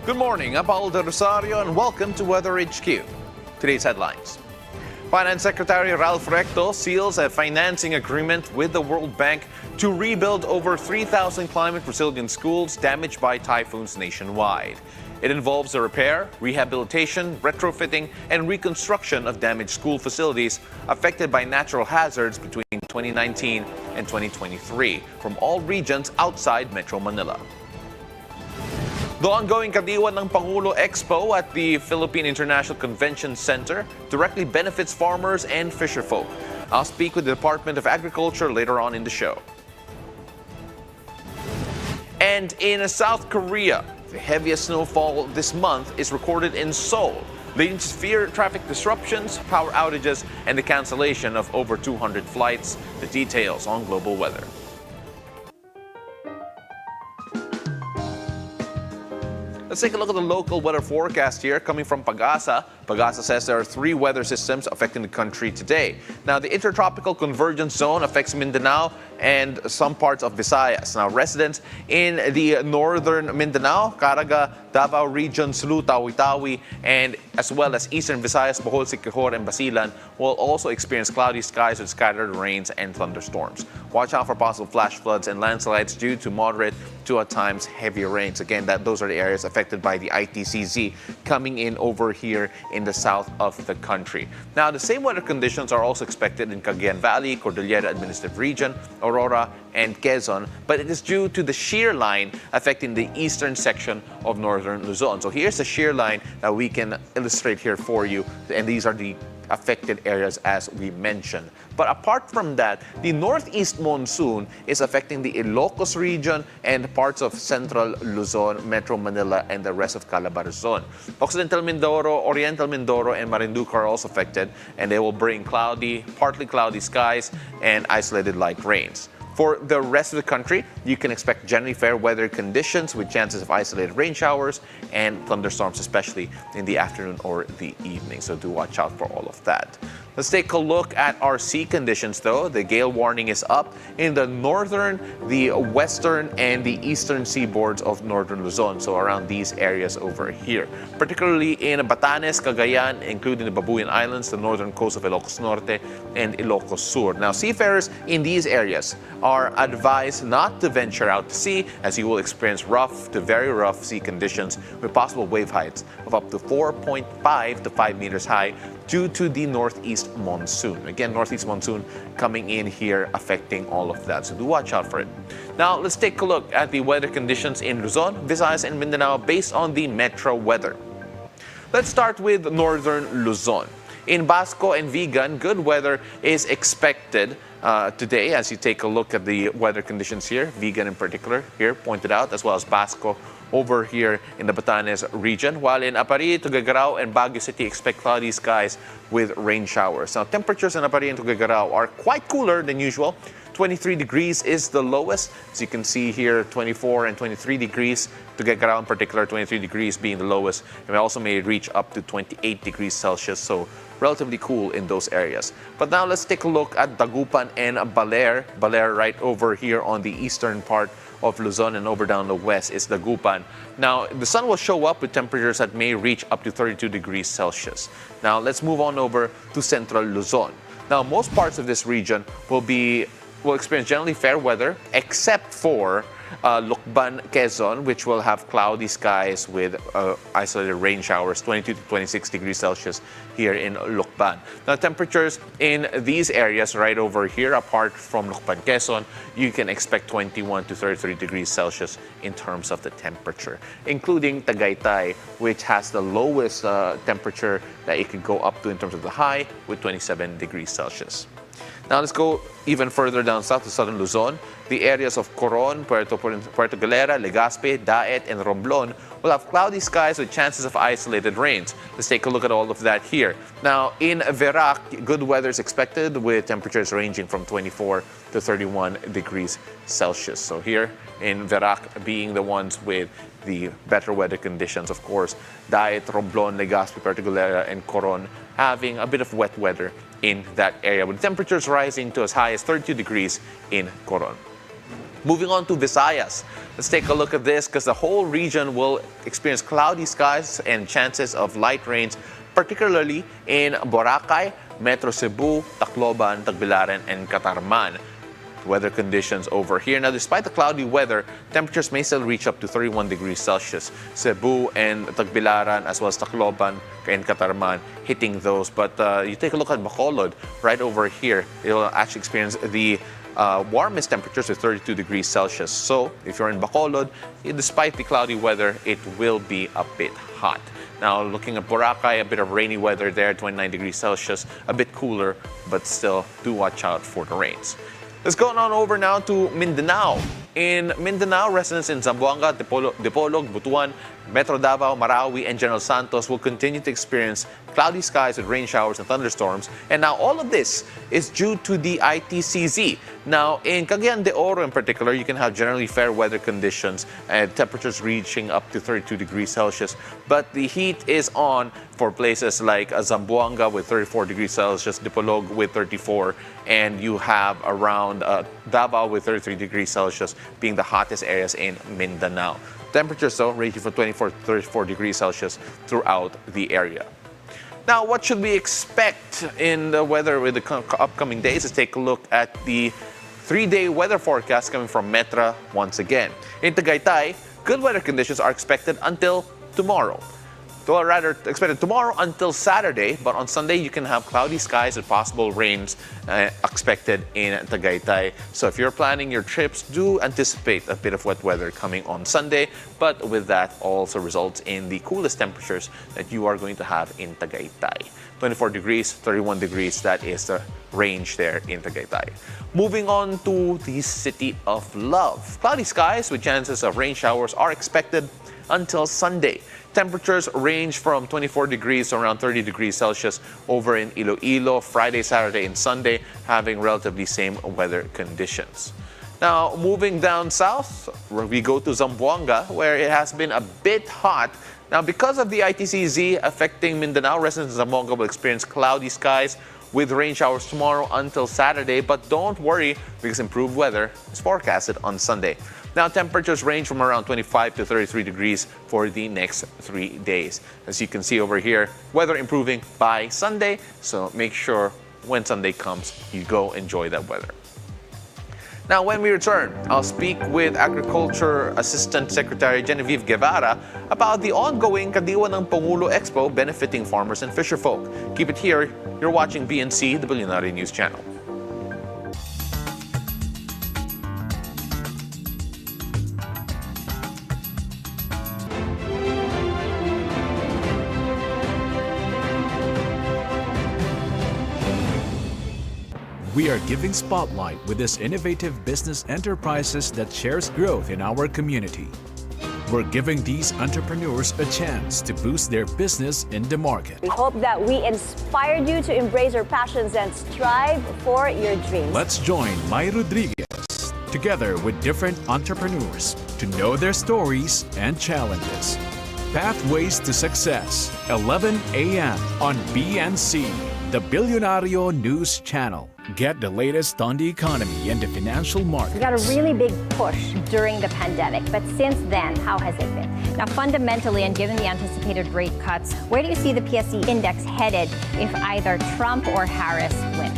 Good morning, I'm Paolo del Rosario and welcome to WeatherHQ. Today's headlines. Finance Secretary Ralph Recto seals a financing agreement with the World Bank to rebuild over 3,000 climate-resilient schools damaged by typhoons nationwide. It involves the repair, rehabilitation, retrofitting, and reconstruction of damaged school facilities affected by natural hazards between 2019 and 2023 from all regions outside Metro Manila. The ongoing Kadiwa ng Pangulo Expo at the Philippine International Convention Center directly benefits farmers and fisherfolk. I'll speak with the Department of Agriculture later on in the show. And in South Korea, the heaviest snowfall this month is recorded in Seoul, leading to severe traffic disruptions, power outages, and the cancellation of over 200 flights. The details on global weather. Let's take a look at the local weather forecast here coming from Pag-asa. Pag-asa says there are 3 weather systems affecting the country today. Now, the intertropical convergence zone affects Mindanao and some parts of Visayas. Now, residents in the northern Mindanao, Caraga, Davao region, Sulu, Tawi-Tawi, and as well as eastern Visayas, Bohol, Siquijor, and Basilan will also experience cloudy skies with scattered rains and thunderstorms. Watch out for possible flash floods and landslides due to moderate to at times heavy rains. Again, those are the areas affected by the ITCZ coming in over here in the south of the country. Now, the same weather conditions are also expected in Cagayan Valley, Cordillera Administrative Region, Aurora, and Quezon, but it is due to the shear line affecting the eastern section of northern Luzon. So here's the shear line that we can illustrate here for you, and these are the affected areas as we mentioned. But apart from that, the northeast monsoon is affecting the Ilocos region and parts of central Luzon, Metro Manila, and the rest of Calabarzon. Occidental Mindoro, Oriental Mindoro, and Marinduque are also affected, and they will bring cloudy, partly cloudy skies and isolated light rains. For the rest of the country, you can expect generally fair weather conditions with chances of isolated rain showers and thunderstorms, especially in the afternoon or the evening. So do watch out for all of that. Let's take a look at our sea conditions, though. The gale warning is up in the northern, the western, and the eastern seaboards of northern Luzon, so around these areas over here. Particularly in Batanes, Cagayan, including the Babuyan Islands, the northern coast of Ilocos Norte, and Ilocos Sur. Now, seafarers in these areas are advised not to venture out to sea, as you will experience rough to very rough sea conditions with possible wave heights of up to 4.5 to 5 meters high due to the northeast monsoon. Again, northeast monsoon coming in here affecting all of that, so do watch out for it. Now, let's take a look at the weather conditions in Luzon, Visayas, and Mindanao based on the metro weather. Let's start with northern Luzon. In Basco and Vigan, good weather is expected today as you take a look at the weather conditions here. Vigan in particular here pointed out, as well as Basco over here in the Batanes region, while in Aparri, Tuguegarao, and Baguio City expect cloudy skies with rain showers. Now, temperatures in Aparri and Tuguegarao are quite cooler than usual. 23 degrees is the lowest. As you can see here, 24 and 23 degrees. Tuguegarao in particular, 23 degrees being the lowest. And we also may reach up to 28 degrees Celsius, so relatively cool in those areas. But now let's take a look at Dagupan and Baler. Baler right over here on the eastern part of Luzon, and over down the west is Dagupan. Now, the sun will show up with temperatures that may reach up to 32 degrees Celsius. Now, let's move on over to central Luzon. Now, most parts of this region will experience generally fair weather, except for Lucban, Quezon, which will have cloudy skies with isolated rain showers, 22 to 26 degrees Celsius here in Lucban. Now, temperatures in these areas right over here, apart from Lucban, Quezon, you can expect 21 to 33 degrees Celsius in terms of the temperature, including Tagaytay, which has the lowest temperature that it could go up to in terms of the high, with 27 degrees Celsius. Now, let's go even further down south to southern Luzon. The areas of Coron, Puerto Galera, Legazpi, Daet, and Romblon will have cloudy skies with chances of isolated rains. Let's take a look at all of that here. Now, in Verac, good weather is expected with temperatures ranging from 24 to 31 degrees Celsius. So here in Verac being the ones with the better weather conditions, of course. Daet, Romblon, Legazpi, Puerto Galera, and Coron having a bit of wet weather in that area, with temperatures rising to as high as 32 degrees in Coron. Moving on to Visayas. Let's take a look at this because the whole region will experience cloudy skies and chances of light rains, particularly in Boracay, Metro Cebu, Tacloban, Tagbilaran, and Catarman. Weather conditions over here. Now, despite the cloudy weather, temperatures may still reach up to 31 degrees Celsius. Cebu and Tagbilaran, as well as Tacloban and Catarman, hitting those. But you take a look at Bacolod, right over here, it will actually experience the warmest temperatures of 32 degrees Celsius. So, if you're in Bacolod, despite the cloudy weather, it will be a bit hot. Now, looking at Boracay, a bit of rainy weather there, 29 degrees Celsius, a bit cooler, but still do watch out for the rains. Let's go on over now to Mindanao. In Mindanao, residents in Zamboanga, Dipolog, Butuan, Metro Davao, Marawi, and General Santos will continue to experience cloudy skies with rain showers and thunderstorms. And now all of this is due to the ITCZ. Now, in Cagayan de Oro in particular, you can have generally fair weather conditions and temperatures reaching up to 32 degrees Celsius. But the heat is on for places like Zamboanga with 34 degrees Celsius, Dipolog with 34, and you have around Davao with 33 degrees Celsius being the hottest areas in Mindanao. Temperatures, though, ranging from 24 to 34 degrees Celsius throughout the area. Now, what should we expect in the weather with the upcoming days? Let's take a look at the 3-day weather forecast coming from Metra once again. In Tagaytay, good weather conditions are expected until tomorrow. Or rather, expected tomorrow until Saturday, but on Sunday you can have cloudy skies and possible rains expected in Tagaytay. So if you're planning your trips, do anticipate a bit of wet weather coming on Sunday, but with that also results in the coolest temperatures that you are going to have in Tagaytay. 24 degrees, 31 degrees, that is the range there in Tagaytay. Moving on to the City of Love. Cloudy skies with chances of rain showers are expected until Sunday. Temperatures range from 24 degrees to around 30 degrees Celsius over in Iloilo, Friday, Saturday, and Sunday, having relatively same weather conditions. Now, moving down south, we go to Zamboanga, where it has been a bit hot. Now, because of the ITCZ affecting Mindanao, residents in Zamboanga will experience cloudy skies with rain showers tomorrow until Saturday. But don't worry, because improved weather is forecasted on Sunday. Now, temperatures range from around 25 to 33 degrees for the next 3 days. As you can see over here, weather improving by Sunday. So make sure when Sunday comes, you go enjoy that weather. Now, when we return, I'll speak with Agriculture Assistant Secretary Genevieve Guevara about the ongoing Kadiwa ng Pangulo Expo benefiting farmers and fisherfolk. Keep it here. You're watching BNC, the Bilyonaryo News Channel. We are giving spotlight with this innovative business enterprises that shares growth in our community. We're giving these entrepreneurs a chance to boost their business in the market. We hope that we inspired you to embrace your passions and strive for your dreams. Let's join Mai Rodriguez together with different entrepreneurs to know their stories and challenges. Pathways to Success, 11 a.m. on BNC, the Bilyonaryo News Channel. Get the latest on the economy and the financial markets. We got a really big push during the pandemic, but since then, how has it been? Now, fundamentally, and given the anticipated rate cuts, where do you see the PSE index headed if either Trump or Harris win?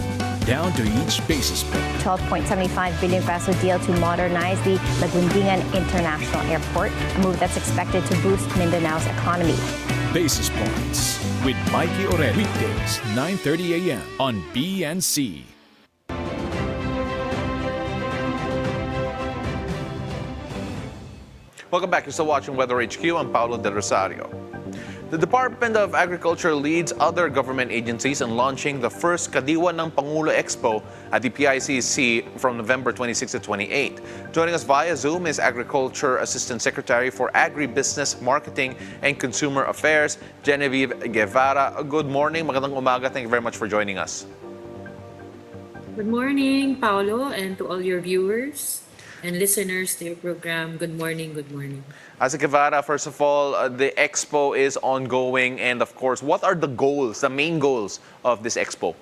Down to each basis point. 12.75 billion peso deal to modernize the Lagundingan International Airport, a move that's expected to boost Mindanao's economy. Basis Points with Mikey Orel. Weekdays, 9:30 a.m. on BNC. Welcome back. You're still watching WeatherHQ. I'm Paolo del Rosario. The Department of Agriculture leads other government agencies in launching the first Kadiwa ng Pangulo Expo at the PICC from November 26 to 28. Joining us via Zoom is Agriculture Assistant Secretary for Agribusiness, Marketing, and Consumer Affairs, Genevieve Guevara. Good morning. Magandang umaga. Thank you very much for joining us. Good morning, Paolo, and to all your viewers and listeners to your program. Good morning, good morning. As Guevara, first of all, the expo is ongoing, and of course, what are the goals, the main goals of this expo?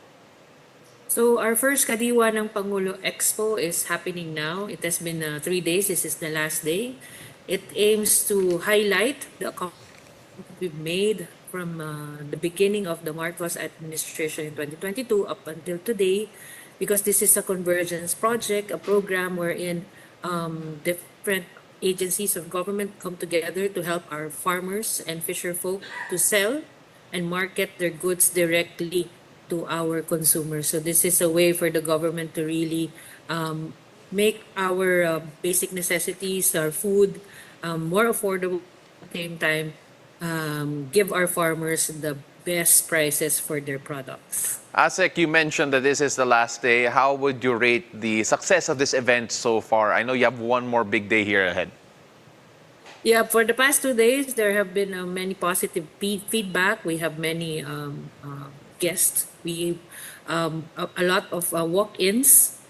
So our first Kadiwa ng Pangulo Expo is happening now. It has been 3 days. This is the last day. It aims to highlight the accomplishments we've made from the beginning of the Marcos administration in 2022 up until today, because this is a convergence project, a program wherein different agencies of government come together to help our farmers and fisher folk to sell and market their goods directly to our consumers. So this is a way for the government to really make our basic necessities, our food, more affordable at the same time, give our farmers the best prices for their products. Asek, you mentioned that this is the last day. How would you rate the success of this event so far? I know you have one more big day here ahead. Yeah, for the past 2 days, there have been many positive feedback. We have many guests. We a lot of walk-ins.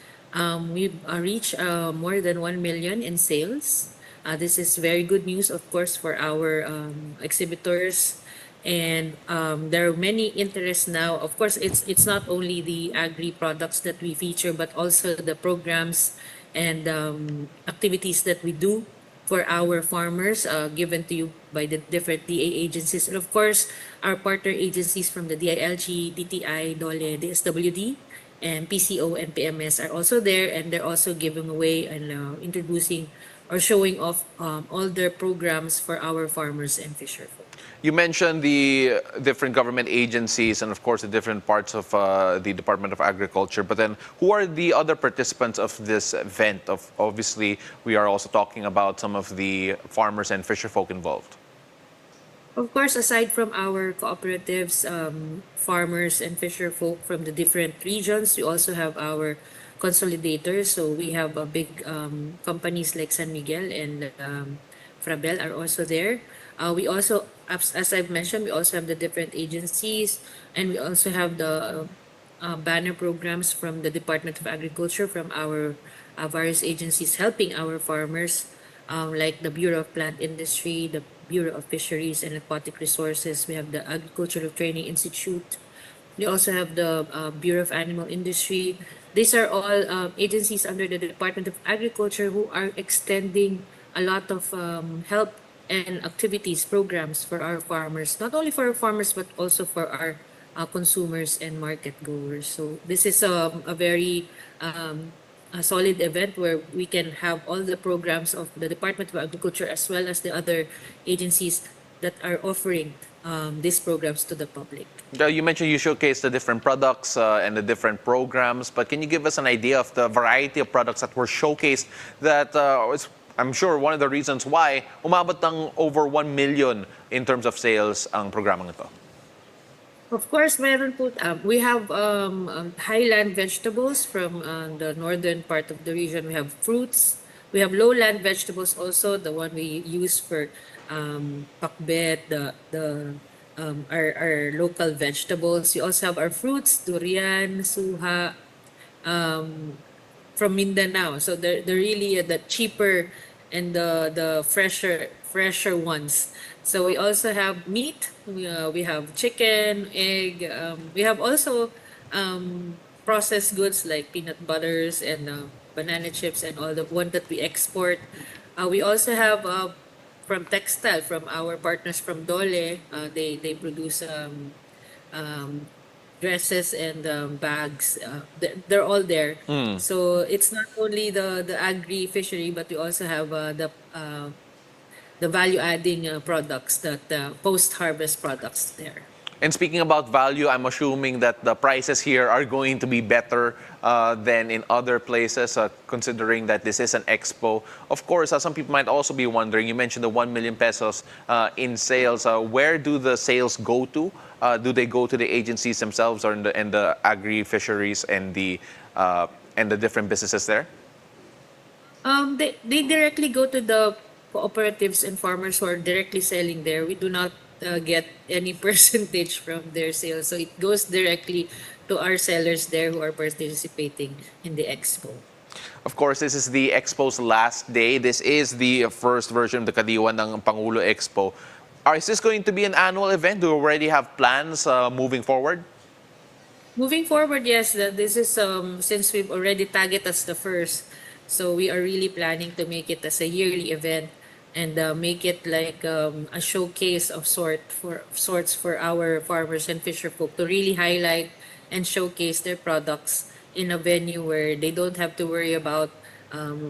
We've reached more than 1 million in sales. This is very good news, of course, for our exhibitors. And there are many interests now. Of course, it's not only the agri products that we feature, but also the programs and activities that we do for our farmers, given to you by the different DA agencies. And of course, our partner agencies from the DILG, DTI, DOLE, DSWD, and PCO and PMS are also there, and they're also giving away and introducing or showing off all their programs for our farmers and fisherfolk. You mentioned the different government agencies and, of course, the different parts of the Department of Agriculture. But then, who are the other participants of this event? Obviously, we are also talking about some of the farmers and fisherfolk involved. Of course, aside from our cooperatives, farmers and fisherfolk from the different regions, we also have our consolidators. So we have big companies like San Miguel and Frabel are also there. We also, as I've mentioned, we also have the different agencies, and we also have the banner programs from the Department of Agriculture, from our various agencies helping our farmers, like the Bureau of Plant Industry, the Bureau of Fisheries and Aquatic Resources. We have the Agricultural Training Institute. We also have the Bureau of Animal Industry. These are all agencies under the Department of Agriculture who are extending a lot of help and activities, programs for our farmers, not only for our farmers, but also for our consumers and market goers. So this is a very a solid event where we can have all the programs of the Department of Agriculture as well as the other agencies that are offering these programs to the public. You mentioned you showcase the different products and the different programs, but can you give us an idea of the variety of products that were showcased that is, I'm sure, one of the reasons why umabot ng over 1 million in terms of sales ang programang ito? Of course, meron po, we have highland vegetables from the northern part of the region. We have fruits. We have lowland vegetables also, the one we use for pakbet, our local vegetables. We also have our fruits, durian, suha, from Mindanao. So they're really the cheaper and the fresher ones. So we also have meat. We have chicken, egg. We have also processed goods like peanut butters and banana chips and all the one that we export. We also have from textile, from our partners from Dole. They produce dresses and bags. They're all there. So it's not only the agri fishery, but we also have the value adding products, that post harvest products there. And speaking about value, I'm assuming that the prices here are going to be better than in other places, considering that this is an expo. Of course, some people might also be wondering, you mentioned the 1 million pesos in sales. Where do the sales go to? Do they go to the agencies themselves or in the agri-fisheries and the different businesses there? They directly go to the cooperatives and farmers who are directly selling there. We do not get any percentage from their sales. So it goes directly to our sellers there who are participating in the expo. Of course, this is the expo's last day. This is the first version of the Kadiwa ng Pangulo Expo. Is this going to be an annual event? Do you already have plans moving forward? Moving forward, yes, this is since we've already tagged it as the first, so we are really planning to make it as a yearly event and make it like a showcase of sorts for our farmers and fisher folk to really highlight and showcase their products in a venue where they don't have to worry about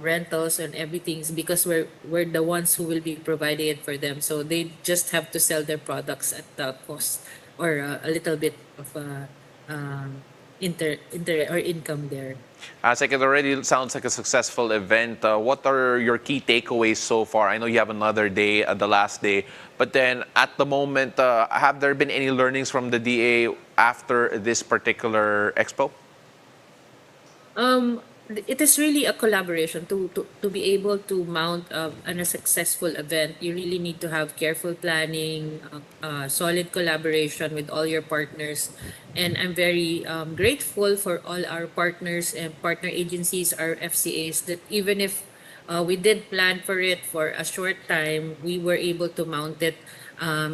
rentals and everything because we're the ones who will be providing it for them. So they just have to sell their products at the cost or a little bit of inter or income there. As like it already sounds like a successful event. What are your key takeaways so far? I know you have another day, the last day, but then at the moment, have there been any learnings from the DA after this particular expo? It is really a collaboration to be able to mount a successful event. You really need to have careful planning, solid collaboration with all your partners. And I'm very grateful for all our partners and partner agencies, our FCAs, that even if we did plan for it for a short time, we were able to mount it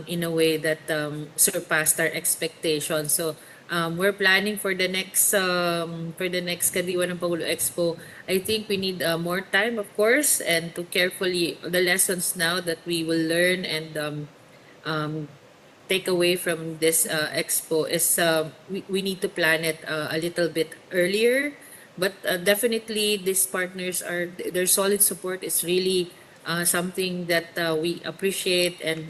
in a way that surpassed our expectations. So we're planning for the next Kadiwa ng Pangulo Expo. I think we need more time, of course, and to carefully the lessons now that we will learn and take away from this expo is we need to plan it a little bit earlier. But definitely, these partners are their solid support is really something that we appreciate, and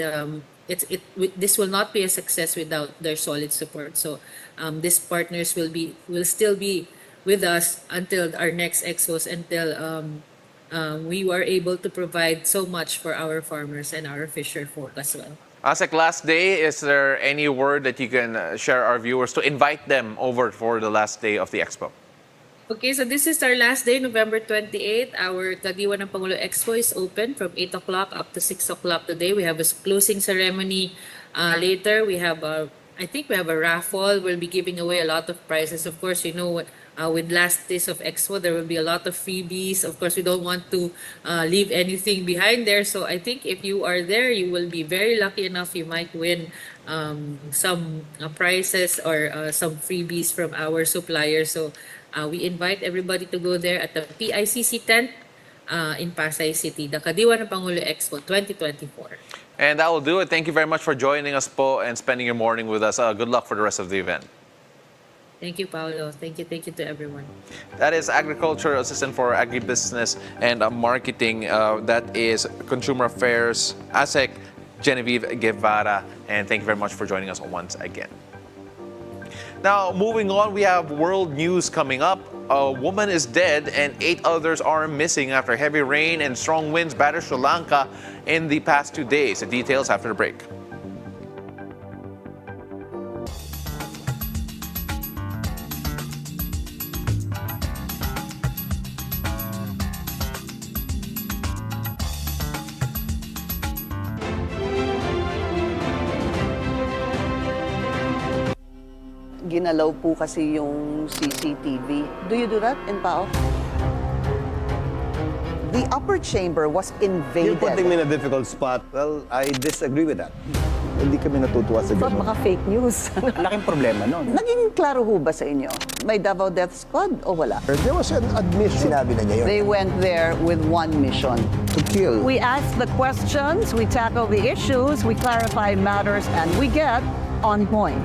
this will not be a success without their solid support. So these partners will still be with us until our next expos, until we were able to provide so much for our farmers and our fisher folk as well. As like last day, is there any word that you can share our viewers to invite them over for the last day of the expo? Okay, so this is our last day, November 28th. Our Kadiwa ng Pangulo Expo is open from 8 o'clock up to 6 o'clock today. We have a closing ceremony later. We have I think we have a raffle. We'll be giving away a lot of prizes. Of course, you know, with last days of Expo, there will be a lot of freebies. Of course, we don't want to leave anything behind there. So I think if you are there, you will be very lucky enough. You might win some prizes or some freebies from our suppliers. So we invite everybody to go there at the PICC tent in Pasay City, the Kadiwa ng Pangulo Expo 2024. And that will do it. Thank you very much for joining us po and spending your morning with us. Good luck for the rest of the event. Thank you, Paolo. Thank you to everyone. That is Agriculture Assistant for Agribusiness and Marketing. That is Consumer Affairs, ASEC, Genevieve Guevara. And thank you very much for joining us once again. Now, moving on, we have world news coming up. A woman is dead and 8 others are missing after heavy rain and strong winds battered Sri Lanka in the past 2 days. The details after the break. Ginalaw po kasi yung CCTV. Do you do that in PAO? The upper chamber was invaded. You're putting me in a difficult spot. Well, I disagree with that. Hindi kami natutuwa sa Thought ganun. baka fake news. Laking problema nun. Naging klaro ho ba sa inyo? May Davao Death Squad o wala? There was an admission. Sinabi na niya yun. They went there with one mission. To kill. We ask the questions, we tackle the issues, we clarify matters, and we get on point.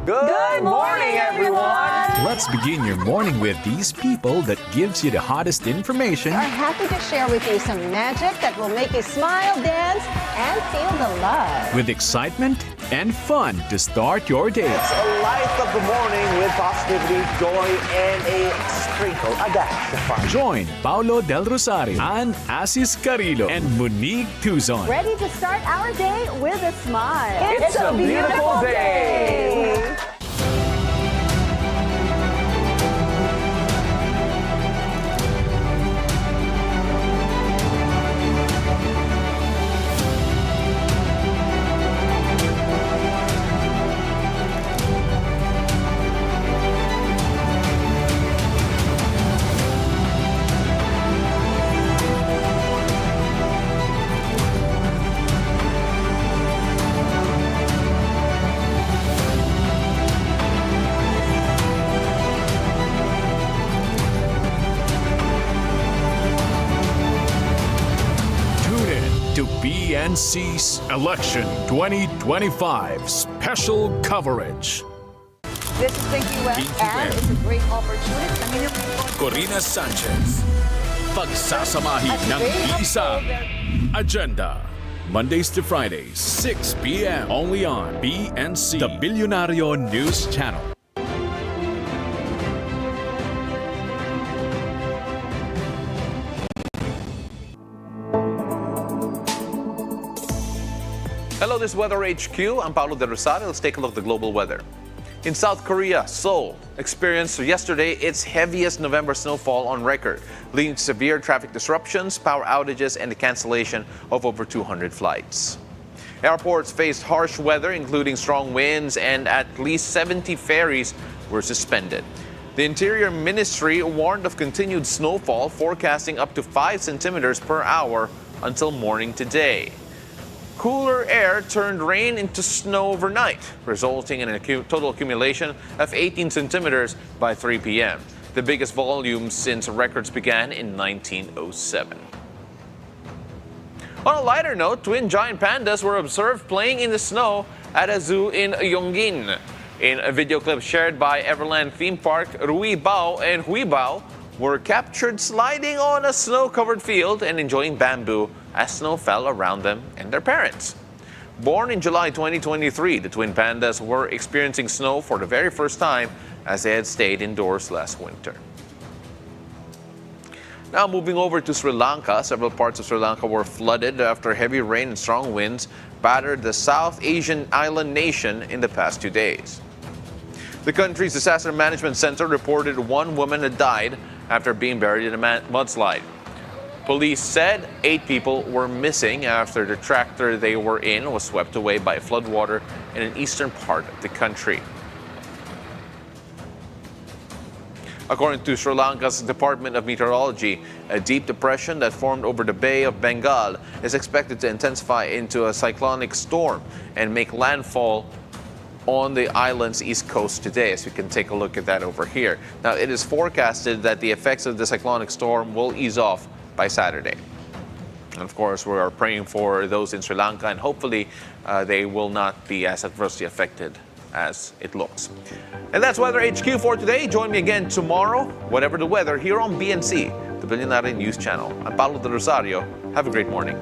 Good morning, everyone! Let's begin your morning with these people that gives you the hottest information Are happy to share with you some magic that will make you smile, dance, and feel the love. with excitement and fun to start your day. It's a light of the morning with positivity, joy, and a sprinkle, a dash of fun. Join Paolo del Rosario, Ann Asis Carrillo, and Monique Tuzon. Ready to start our day with a smile. It's a beautiful day. to BNC's Election 2025 special coverage. This is Pinky West, and it's a great opportunity. Kami yung Corina Sanchez. Pagsasamahin ng isang agenda. Mondays to Fridays, 6 p.m. only on BNC, the Bilyonaryo News Channel. Hello, this is WeatherHQ. I'm Paolo del Rosario. Let's take a look at the global weather. In South Korea, Seoul experienced yesterday its heaviest November snowfall on record, leading to severe traffic disruptions, power outages, and the cancellation of over 200 flights. Airports faced harsh weather, including strong winds, and at least 70 ferries were suspended. The Interior Ministry warned of continued snowfall, forecasting up to 5 centimeters per hour until morning today. Cooler air turned rain into snow overnight, resulting in a total accumulation of 18 centimeters by 3 p.m., the biggest volume since records began in 1907. On a lighter note, twin giant pandas were observed playing in the snow at a zoo in Yongin. In a video clip shared by Everland Theme Park, Rui Bao and Hui Bao were captured sliding on a snow-covered field and enjoying bamboo as snow fell around them and their parents. Born in July 2023, the twin pandas were experiencing snow for the very first time as they had stayed indoors last winter. Now moving over to Sri Lanka, several parts of Sri Lanka were flooded after heavy rain and strong winds battered the South Asian island nation in the past 2 days. The country's disaster management center reported one woman had died after being buried in a mudslide. Police said 8 people were missing after the tractor they were in was swept away by floodwater in an eastern part of the country. According to Sri Lanka's Department of Meteorology, a deep depression that formed over the Bay of Bengal is expected to intensify into a cyclonic storm and make landfall on the island's east coast today, as we can take a look at that over here. Now, it is forecasted that the effects of the cyclonic storm will ease off by Saturday. And of course, we are praying for those in Sri Lanka, and hopefully they will not be as adversely affected as it looks. And that's WeatherHQ for today. Join me again tomorrow, whatever the weather, here on BNC, the Bilyonaryo News Channel. I'm Paolo del Rosario. Have a great morning.